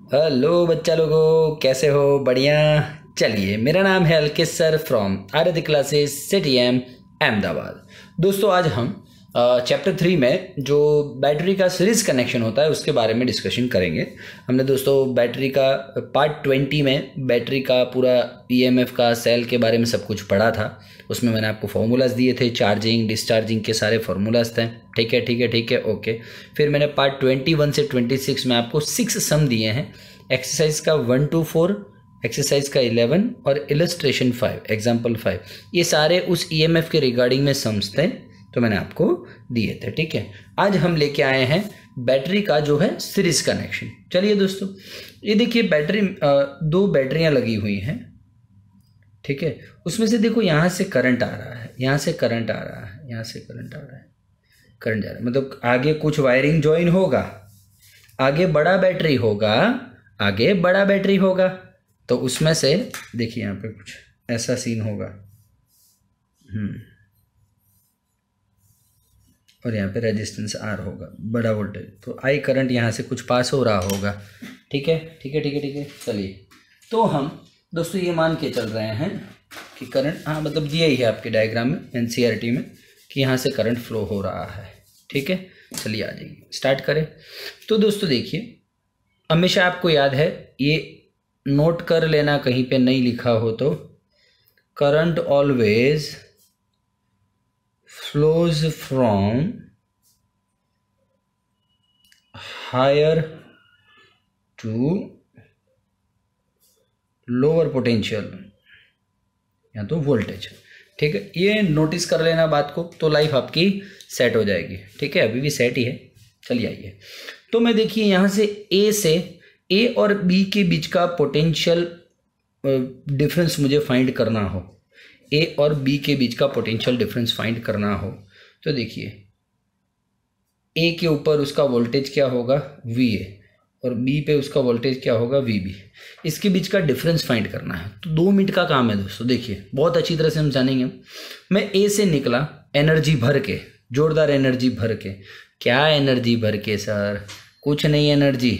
Hello बच्चा लोगों, कैसे हो? बढ़िया। चलिए, मेरा नाम है Alkis sir from Aarti classes CTM Ahmedabad. दोस्तों, आज हम चैप्टर 3 में जो बैटरी का सीरीज कनेक्शन होता है उसके बारे में डिस्कशन करेंगे। हमने दोस्तों बैटरी का पार्ट 20 में बैटरी का पूरा EMF का सेल के बारे में सब कुछ पढ़ा था। उसमें मैंने आपको फार्मूलाज दिए थे, चार्जिंग डिस्चार्जिंग के सारे फार्मूलाज थे। ठीक है ओके। फिर मैंने पार्ट 21 से 26 में आपको 6 सम दिए हैं। एक्सरसाइज का 1 to 4, एक्सरसाइज का 11 और इलस्ट्रेशन 5, एग्जाम्पल 5, ये सारे उस EMF के रिगार्डिंग में सम्स थे, तो मैंने आपको दिए थे। ठीक है, आज हम लेके आए हैं बैटरी का जो है सीरीज कनेक्शन। चलिए दोस्तों, ये देखिए बैटरी, दो बैटरियां लगी हुई हैं। ठीक है, उसमें से देखो यहाँ से करंट आ रहा है, यहाँ से करंट आ रहा है, यहाँ से करंट आ रहा है, करंट जा रहा है। मतलब आगे कुछ वायरिंग ज्वाइन होगा, आगे बड़ा बैटरी होगा, आगे बड़ा बैटरी होगा, तो उसमें से देखिए यहाँ पे कुछ ऐसा सीन होगा। और यहाँ पे रेजिस्टेंस R होगा, बड़ा वोल्टेज, तो I करंट यहाँ से कुछ पास हो रहा होगा। ठीक है। चलिए, तो हम दोस्तों ये मान के चल रहे हैं कि करंट, हाँ मतलब दिया ही है आपके डायग्राम में NCERT में कि यहाँ से करंट फ्लो हो रहा है। ठीक है, चलिए आ जाइए, स्टार्ट करें। तो दोस्तों देखिए, हमेशा आपको याद है, ये नोट कर लेना कहीं पे नहीं लिखा हो तो, current always flows from higher to lower potential या तो वोल्टेज। ठीक है, ये नोटिस कर लेना बात को, तो लाइफ आपकी सेट हो जाएगी। ठीक है, अभी भी सेट ही है। चलिए आइए, तो मैं देखिए यहाँ से A और B के बीच का पोटेंशियल डिफरेंस मुझे फाइंड करना हो, A और B के बीच का पोटेंशियल डिफरेंस फाइंड करना हो, तो देखिए A के ऊपर उसका वोल्टेज क्या होगा VA, और B पे उसका वोल्टेज क्या होगा VB। इसके बीच का डिफरेंस फाइंड करना है, तो 2 मिनट का काम है दोस्तों। देखिए बहुत अच्छी तरह से हम जानेंगे। मैं A से निकला एनर्जी भर के, जोरदार एनर्जी भर के। क्या एनर्जी भर के सर? कुछ नहीं, एनर्जी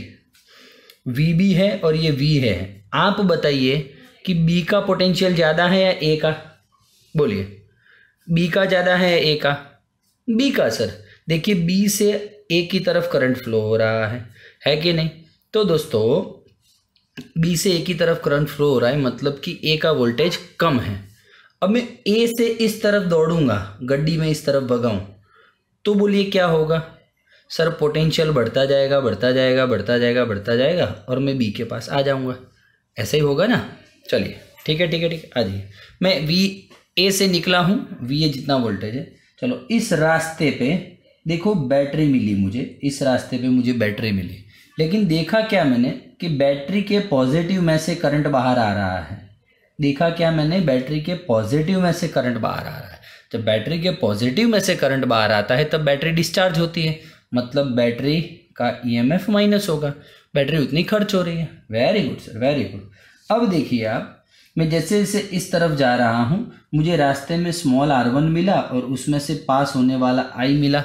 VB है और ये V है। आप बताइए कि B का पोटेंशियल ज़्यादा है या A का? बोलिए, B का ज़्यादा है या A का? B का सर। देखिए B से A की तरफ करंट फ्लो हो रहा है कि नहीं? तो दोस्तों B से A की तरफ करंट फ्लो हो रहा है, मतलब कि A का वोल्टेज कम है। अब मैं A से इस तरफ दौड़ूंगा, गड्डी में इस तरफ भगाऊं, तो बोलिए क्या होगा सर? पोटेंशियल बढ़ता जाएगा और मैं B के पास आ जाऊंगा। ऐसा ही होगा ना? चलिए ठीक है, आ जाइए। मैं A से निकला हूँ, VA जितना वोल्टेज है। चलो, इस रास्ते पे देखो बैटरी मिली मुझे, इस रास्ते पे मुझे बैटरी मिली, लेकिन देखा क्या मैंने कि बैटरी के पॉजिटिव में से करंट बाहर आ रहा है। देखा क्या मैंने? बैटरी के पॉजिटिव में से करंट बाहर आ रहा है। जब बैटरी के पॉजिटिव में से करंट बाहर आता है तब बैटरी डिस्चार्ज होती है, मतलब बैटरी का EMF माइनस होगा, बैटरी उतनी खर्च हो रही है। Very good sir, very good. अब देखिए आप, मैं जैसे जैसे इस तरफ जा रहा हूँ, मुझे रास्ते में स्मॉल R1 मिला और उसमें से पास होने वाला I मिला,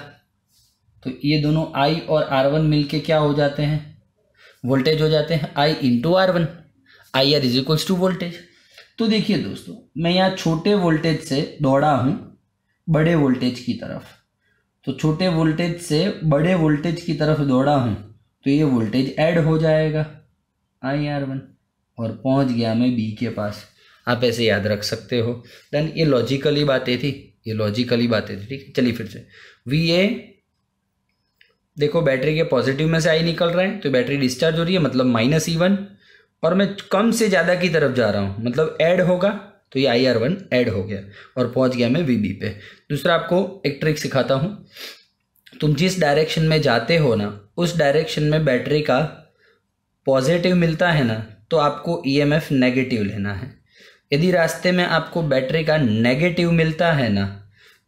तो ये दोनों I और R1 मिलके क्या हो जाते हैं? वोल्टेज हो जाते हैं, I into R1। IR is equals to voltage. तो देखिए दोस्तों, मैं यहाँ छोटे वोल्टेज से दौड़ा हूँ बड़े वोल्टेज की तरफ, तो छोटे वोल्टेज से बड़े वोल्टेज की तरफ दौड़ा हूँ, तो ये वोल्टेज ऐड हो जाएगा IR1, और पहुंच गया मैं B के पास। आप ऐसे याद रख सकते हो। देन ये लॉजिकली बातें थी, ठीक है। चलिए फिर से, VA देखो बैटरी के पॉजिटिव में से I निकल रहा है, तो बैटरी डिस्चार्ज हो रही है, मतलब -E1, और मैं कम से ज़्यादा की तरफ जा रहा हूँ, मतलब ऐड होगा, तो ये IR1 ऐड हो गया और पहुँच गया मैं VB पे। दूसरा आपको एक ट्रिक सिखाता हूँ। तुम जिस डायरेक्शन में जाते हो ना, उस डायरेक्शन में बैटरी का पॉजिटिव मिलता है ना, तो आपको EMF नेगेटिव लेना है। यदि रास्ते में आपको बैटरी का नेगेटिव मिलता है ना,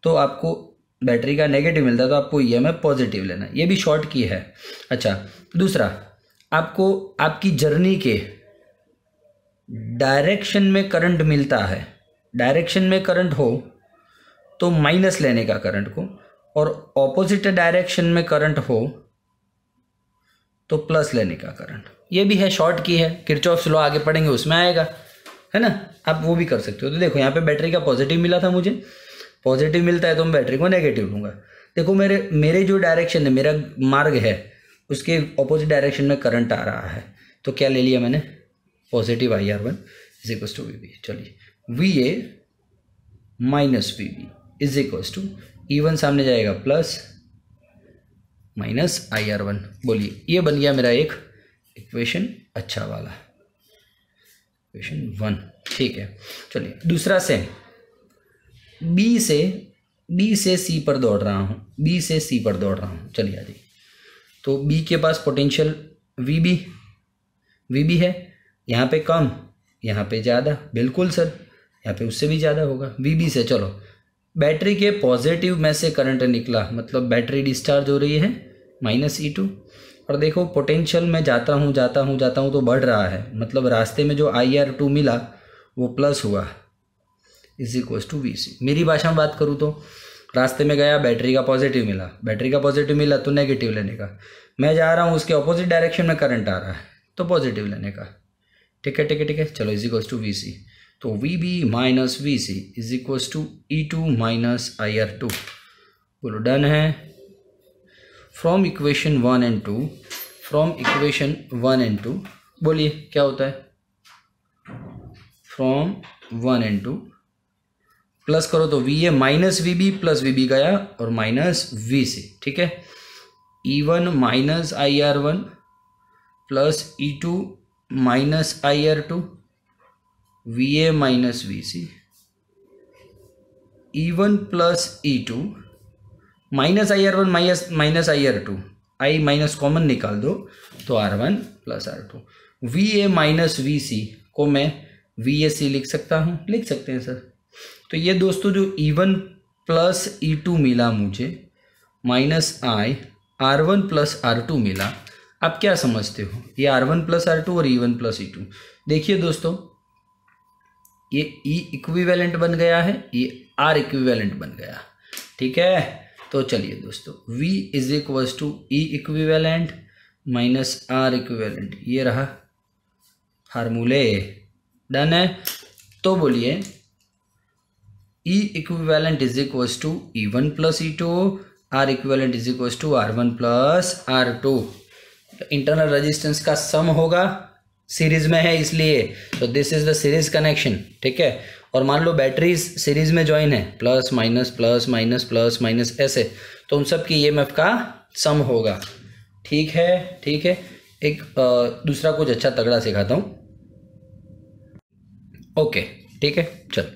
तो आपको बैटरी का नेगेटिव मिलता है तो आपको EMF पॉजिटिव लेना है। ये भी शॉर्ट की है। अच्छा, दूसरा, आपको आपकी जर्नी के डायरेक्शन में करंट मिलता है, डायरेक्शन में करंट हो तो माइनस लेने का करंट को, और ऑपोजिट डायरेक्शन में करंट हो तो प्लस लेने का करंट। ये भी है, शॉर्ट की है, किरचॉफ्स लॉ आगे पढ़ेंगे उसमें आएगा, है ना। आप वो भी कर सकते हो। तो देखो यहाँ पे बैटरी का पॉजिटिव मिला था मुझे, पॉजिटिव मिलता है तो मैं बैटरी को नेगेटिव लूँगा। देखो मेरे जो डायरेक्शन है, मेरा मार्ग है, उसके ऑपोजिट डायरेक्शन में करंट आ रहा है, तो क्या ले लिया मैंने, positive IR1 is equals to VB। चलिए VA minus VB is equals to E1 सामने जाएगा प्लस माइनस IR1। बोलिए, ये बन गया मेरा एक इक्वेशन अच्छा वाला, इक्वेशन 1। ठीक है, चलिए दूसरा सेम, बी से सी पर दौड़ रहा हूँ, बी से सी पर दौड़ रहा हूँ। चलिए आ जाइए। तो बी के पास पोटेंशियल VB है, यहाँ पे कम, यहाँ पे ज़्यादा, बिल्कुल सर, यहाँ पे उससे भी ज़्यादा होगा VB से। चलो बैटरी के पॉजिटिव में से करंट निकला, मतलब बैटरी डिस्चार्ज हो रही है -E2। और देखो पोटेंशियल में जाता हूँ तो बढ़ रहा है, मतलब रास्ते में जो IR2 मिला वो प्लस हुआ, इज इक्वल्स टू VC। मेरी भाषा में बात करूँ तो रास्ते में गया, बैटरी का पॉजिटिव मिला तो नेगेटिव लेने का, मैं जा रहा हूँ उसके ऑपोजिट डायरेक्शन में करंट आ रहा है तो पॉजिटिव लेने का। ठीक है, चलो इज इक्वल्स टू VC। तो VB minus VC is equals to E2 minus IR2। बोलो डन है। फ्रॉम इक्वेशन 1 एंड 2, बोलिए क्या होता है, फ्रॉम 1 एंड 2 प्लस करो तो VA minus VB plus VB गया और माइनस VC। ठीक है, E1 minus IR1 plus E2 minus IR2, VA minus VC, E1 plus E2 minus IR1 minus IR2, I minus common निकाल दो तो R1 plus R2। VA minus VC को मैं VAC लिख सकता हूँ, लिख सकते हैं सर। तो ये दोस्तों जो E1 प्लस E2 मिला मुझे माइनस R1 प्लस R2 मिला, आप क्या समझते हो, ये R1 प्लस R2 और E1 प्लस E2। देखिए दोस्तों, ये E इक्विवेलेंट बन गया है, ये R इक्विवेलेंट बन गया। ठीक है, तो चलिए दोस्तों V is equals to E equivalent minus R equivalent, ये रहा फार्मूले। डन है। तो बोलिए E equivalent is equals to E1 plus E2, R equivalent is equals to R1 plus R2। Internal resistance का सम होगा, सीरीज में है इसलिए, तो this is the series connection. ठीक है, और मान लो बैटरीज सीरीज में ज्वाइन है, प्लस माइनस ऐसे, तो उन सब की EMF का सम होगा। ठीक है, एक दूसरा कुछ अच्छा तगड़ा सिखाता हूँ। ओके, ठीक है, चल।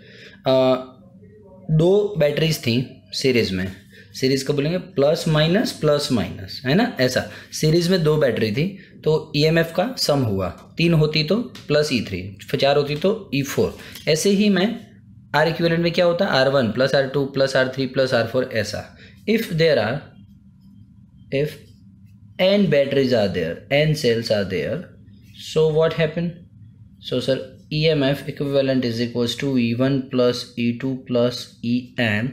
2 बैटरीज थी सीरीज में, सीरीज का बोलेंगे प्लस माइनस, है ना, ऐसा। सीरीज में 2 बैटरी थी तो EMF का सम हुआ, 3 होती तो प्लस E3, 4 होती तो E4। ऐसे ही मैं R इक्विवेलेंट में क्या होता है, R1 plus R2 plus R3 plus R4, ऐसा। If n batteries are there, n cells are there, so what happen? So sir, EMF equivalent is equals to E1 plus E2 plus En,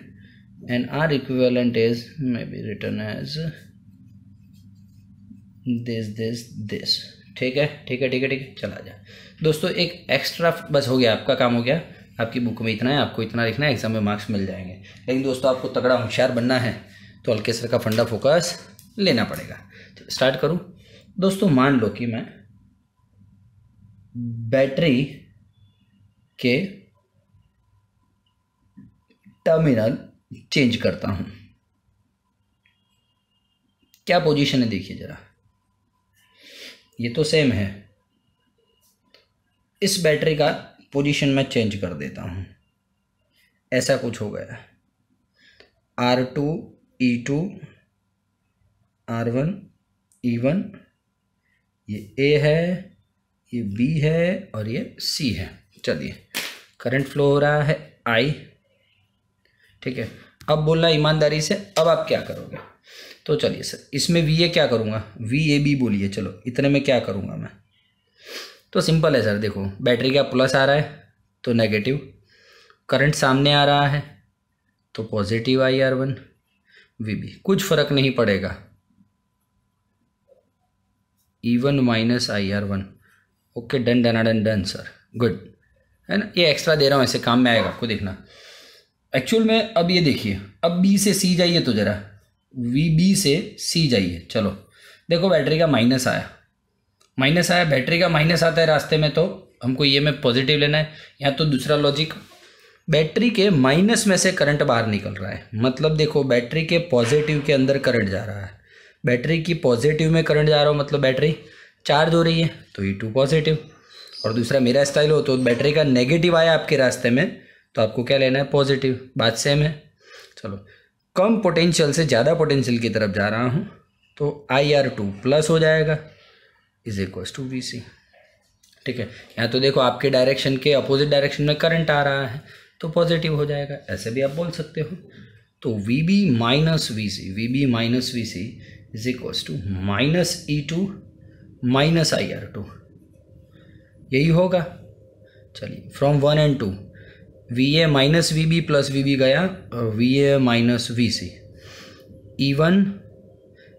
and R equivalent is maybe written as this। ठीक है, चला जा दोस्तों। एक extra बस हो गया, आपका काम हो गया। आपकी बुक में इतना है, आपको इतना लिखना है, एग्जाम में मार्क्स मिल जाएंगे। लेकिन दोस्तों आपको तगड़ा होशियार बनना है तो हल्के सर का फंडा फोकस लेना पड़ेगा। स्टार्ट करूं दोस्तों। मान लो कि मैं बैटरी के टर्मिनल चेंज करता हूं, क्या पोजीशन है देखिए जरा, ये तो सेम है। इस बैटरी का पोजीशन मैं चेंज कर देता हूं, ऐसा कुछ हो गया। R2 E2 R1 E1, ये A है, ये B है और ये C है। चलिए, करंट फ्लो हो रहा है I। ठीक है, अब बोलना ईमानदारी से, अब आप क्या करोगे। तो चलिए सर, इसमें VA क्या करूँगा, VAB बोलिए। चलो, इतने में क्या करूँगा मैं, तो सिंपल है सर। देखो बैटरी का प्लस आ रहा है तो नेगेटिव, करंट सामने आ रहा है तो पॉजिटिव IR1 VB, कुछ फर्क नहीं पड़ेगा। E1 minus IR1। Okay, done done done done sir, good है ना। ये एक्स्ट्रा दे रहा हूँ, ऐसे काम में आएगा, आपको देखना। एक्चुअल में अब ये देखिए, अब B से C जाइए तो ज़रा, VB से C जाइए। चलो देखो, बैटरी का माइनस आया, बैटरी का माइनस आता है रास्ते में, तो हमको ये में पॉजिटिव लेना है। यहाँ तो दूसरा लॉजिक, बैटरी के माइनस में से करंट बाहर निकल रहा है, मतलब देखो बैटरी के पॉजिटिव के अंदर करंट जा रहा है, बैटरी की पॉजिटिव में करंट जा रहा हो, मतलब बैटरी चार्ज हो रही है, तो E2 पॉजिटिव। और दूसरा मेरा स्टाइल हो तो बैटरी का नेगेटिव आया आपके रास्ते में, तो आपको क्या लेना है, पॉजिटिव। बात सेम है। चलो, कम पोटेंशियल से ज़्यादा पोटेंशियल की तरफ जा रहा हूँ, तो IR2 प्लस हो जाएगा इज इक्वल्स टू VC। ठीक है, यहाँ तो देखो आपके डायरेक्शन के अपोजिट डायरेक्शन में करंट आ रहा है, तो पॉजिटिव हो जाएगा, ऐसे भी आप बोल सकते हो। तो VB minus VC is equals to minus E2 minus IR2, यही होगा। चलिए, from 1 and 2 VA minus VB plus VB गया, VA minus VC, E1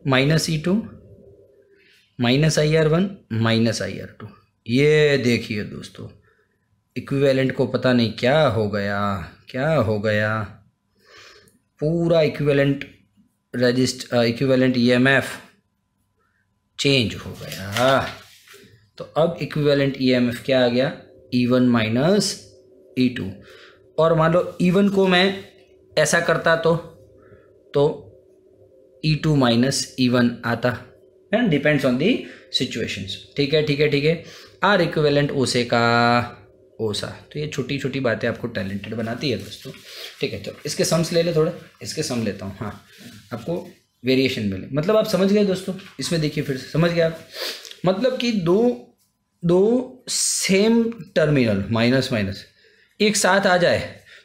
minus E2 minus IR1 minus IR2। ये देखिए दोस्तों, इक्विवेलेंट को पता नहीं क्या हो गया, पूरा इक्विवेलेंट EMF चेंज हो गया। तो अब इक्विवेलेंट EMF क्या आ गया, E1 माइनस E2। और मान लो E1 को मैं ऐसा करता तो E2 माइनस E1 आता, and depends on the situations. ठीक है। आर इक्विवेलेंट ओसे का ओसा। तो ये छोटी छोटी बातें आपको टैलेंटेड बनाती है दोस्तों। ठीक है, चलो इसके सम्स ले ले, थोड़े इसके सम लेता हूँ, हाँ, आपको वेरिएशन मिले। मतलब आप समझ गए दोस्तों, इसमें देखिए फिर से समझ गए आप, मतलब कि दो सेम टर्मिनल माइनस माइनस एक साथ आ जाए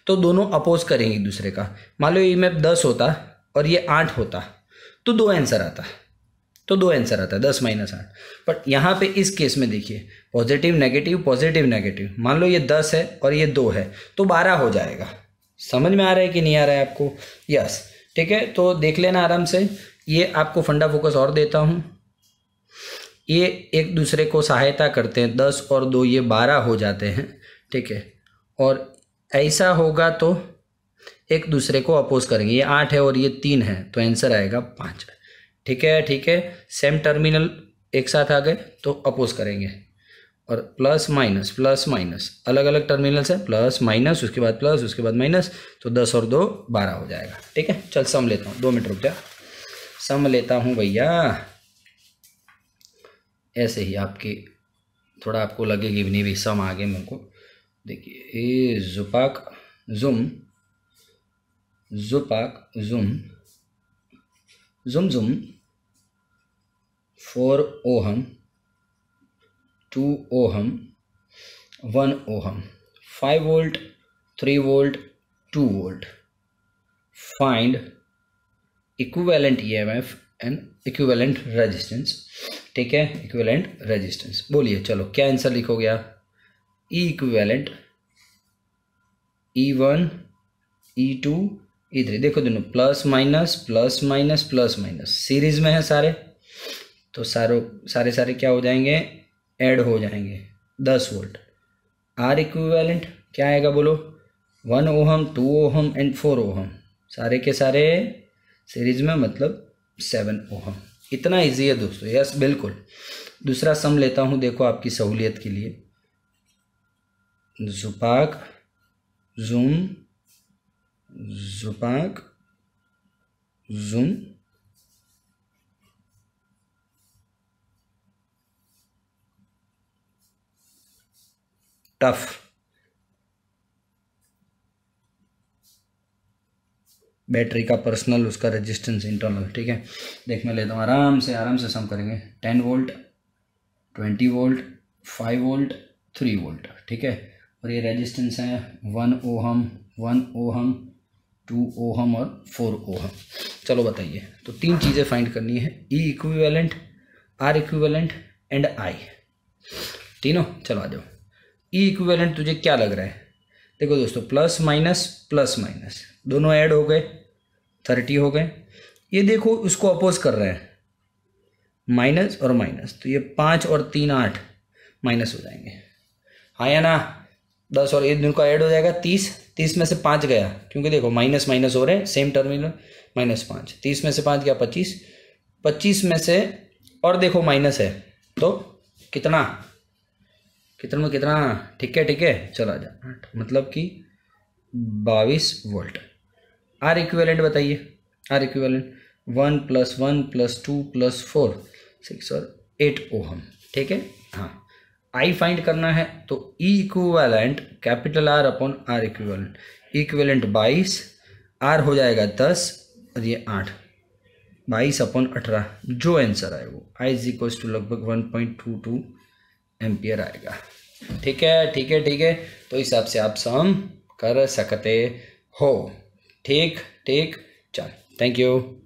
तो दोनों अपोज करेंगे एक दूसरे का। मान लो ये में 10 होता और ये 8 होता, तो 2 आंसर आता, 10 माइनस 8। बट यहाँ पे इस केस में देखिए, पॉजिटिव नेगेटिव, मान लो ये 10 है और ये 2 है, तो 12 हो जाएगा। समझ में आ रहा है कि नहीं आ रहा है आपको? यस, ठीक है, तो देख लेना आराम से। ये आपको फंडा फोकस और देता हूँ, ये एक दूसरे को सहायता करते हैं, 10 और 2 ये 12 हो जाते हैं। ठीक है, और ऐसा होगा तो एक दूसरे को अपोज करेंगे, ये 8 है और ये 3 है, तो आंसर आएगा 5। ठीक है, सेम टर्मिनल एक साथ आ गए तो अपोज करेंगे, और प्लस माइनस अलग अलग टर्मिनल्स है, प्लस माइनस उसके बाद प्लस उसके बाद माइनस, तो 10 और 2 12 हो जाएगा। ठीक है, चल सम लेता हूँ, 2 मिनट रुक जा, सम लेता हूँ भैया। ऐसे ही आपके थोड़ा आपको लगेगी भी नहीं भी सम आ गए मेरे को। देखिए, ए जुपाक जुम 4 ohm 2 ohm 1 ohm 5 volt 3 volt 2 volt. Find equivalent EMF and equivalent resistance. ठीक है, इक्विवेलेंट रेजिस्टेंस बोलिए। चलो क्या आंसर लिखोगे आप? ई इक्विवेलेंट E1 E2 E3। देखो दोनों प्लस माइनस सीरीज में है सारे, तो सारे क्या हो जाएंगे, ऐड हो जाएंगे। 10 वोल्ट। आर इक्विवेलेंट क्या आएगा बोलो? 1 ओहम 2 ओहम एंड 4 ओहम, सारे के सारे सीरीज में, मतलब 7 ओहम। इतना इजी है दोस्तों। यस बिल्कुल। दूसरा सम लेता हूँ, देखो आपकी सहूलियत के लिए। जुपाक जुम टफ। बैटरी का पर्सनल उसका रेजिस्टेंस इंटरनल। ठीक है, देख मैं लेता हूँ, आराम से सम करेंगे। 10 वोल्ट 20 वोल्ट 5 वोल्ट 3 वोल्ट। ठीक है, और ये रेजिस्टेंस है 1 ओहम 2 ओहम और 4 ओहम। चलो बताइए, तो 3 चीज़ें फाइंड करनी है, E equivalent, R equivalent and I, तीनों। चलो आ जाओ। ई इक्विवेलेंट तुझे क्या लग रहा है? देखो दोस्तों, प्लस माइनस दोनों ऐड हो गए, 30 हो गए। ये देखो उसको अपोज कर रहे हैं, माइनस और माइनस, तो ये 5 और 3 8 माइनस हो जाएंगे, हाँ या ना। 10 और 1 दिन का ऐड हो जाएगा 30, 30 में से 5 गया, क्योंकि देखो माइनस माइनस हो रहे हैं सेम टर्मिनल, -5, 30 में से 5 गया 25, 25 में से और देखो माइनस है तो कितना ठीक है चला जा 8, मतलब कि 22 वोल्ट। आर इक्विवेलेंट बताइए, आर इक्विवेलेंट 1 + 1 + 2 + 4 6 और 8 ओहम, ठीक है। हाँ, आई फाइंड करना है तो E equivalent capital R upon R equivalent, equivalent 22, R हो जाएगा 10 और ये 8, 22 अपॉन 18, जो आंसर आए वो आई = लगभग 1.22 एम्पियर आएगा। ठीक है, तो इस हिसाब से आप सम कर सकते हो। ठीक, चल, थैंक यू।